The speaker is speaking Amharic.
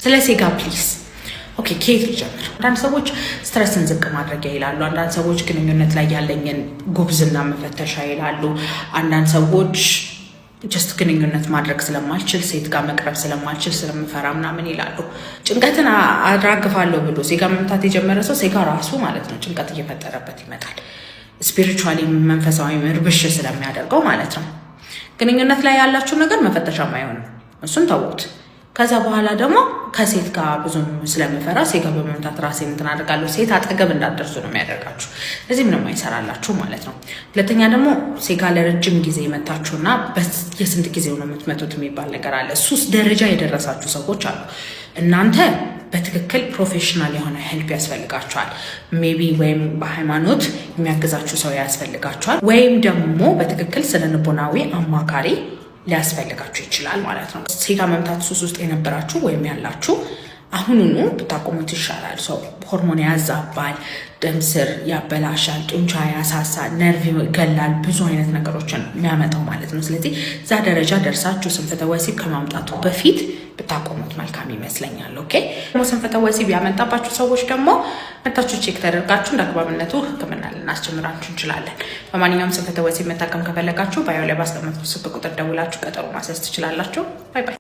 ስለ ሴጋ ፕሊስ ኦኬ ከየት ልጀምር? አንዳንድ ሰዎች ስትረስን ዝቅ ማድረጊያ ይላሉ። አንዳንድ ሰዎች ግንኙነት ላይ ያለኝን ጉብዝና መፈተሻ ይላሉ። አንዳንድ ሰዎች ጀስት ግንኙነት ማድረግ ስለማልችል ሴት ጋር መቅረብ ስለማልችል ስለምፈራ ምናምን ይላሉ። ጭንቀትን አራግፋለሁ ብሎ ሴጋ መምታት የጀመረ ሰው ሴጋ ራሱ ማለት ነው ጭንቀት እየፈጠረበት ይመጣል። ስፒሪቹዋሊ መንፈሳዊ ምርብሽ ስለሚያደርገው ማለት ነው። ግንኙነት ላይ ያላችሁ ነገር መፈተሻም አይሆንም፣ እሱን ተውት። ከዛ በኋላ ደግሞ ከሴት ጋር ብዙም ስለምፈራ ሴጋ በመምታት ራሴን እንትን አደርጋለሁ። ሴት አጠገብ እንዳትደርሱ ነው የሚያደርጋችሁ። እዚህ ምንም አይሰራላችሁ ማለት ነው። ሁለተኛ ደግሞ ሴጋ ለረጅም ጊዜ መታችሁና የስንት ጊዜው ነው የምትመቱት የሚባል ነገር አለ። እሱስ ደረጃ የደረሳችሁ ሰዎች አሉ። እናንተ በትክክል ፕሮፌሽናል የሆነ ሄልፕ ያስፈልጋችኋል። ሜቢ ወይም በሃይማኖት የሚያግዛችሁ ሰው ያስፈልጋችኋል፣ ወይም ደግሞ በትክክል ስነ ልቦናዊ አማካሪ ሊያስፈልጋችሁ ይችላል ማለት ነው። ሴጋ መምታት ሱስ ውስጥ የነበራችሁ ወይም ያላችሁ አሁኑኑ ብታቆሙት ይሻላል። ሰው ሆርሞን ያዛባል፣ ደም ስር ያበላሻል፣ ጡንቻ ያሳሳል፣ ነርቭ ይገላል፣ ብዙ አይነት ነገሮችን የሚያመጣው ማለት ነው። ስለዚህ እዛ ደረጃ ደርሳችሁ ስንፈተ ወሲብ ከማምጣቱ በፊት ብታቆሙት መልካም ይመስለኛል። ኦኬ ደግሞ ስንፈተ ወሲብ ያመጣባችሁ ሰዎች ደግሞ መታችሁ ቼክ ተደርጋችሁ እንደ አግባብነቱ ሕክምና ልናስጀምራችሁ እንችላለን። በማንኛውም ስንፈተ ወሲብ መታከም ከፈለጋችሁ ባዮ ላይ ባስቀመጥኩት ስልክ ቁጥር ደውላችሁ ቀጠሮ ማስያዝ ትችላላችሁ። ባይ ባይ።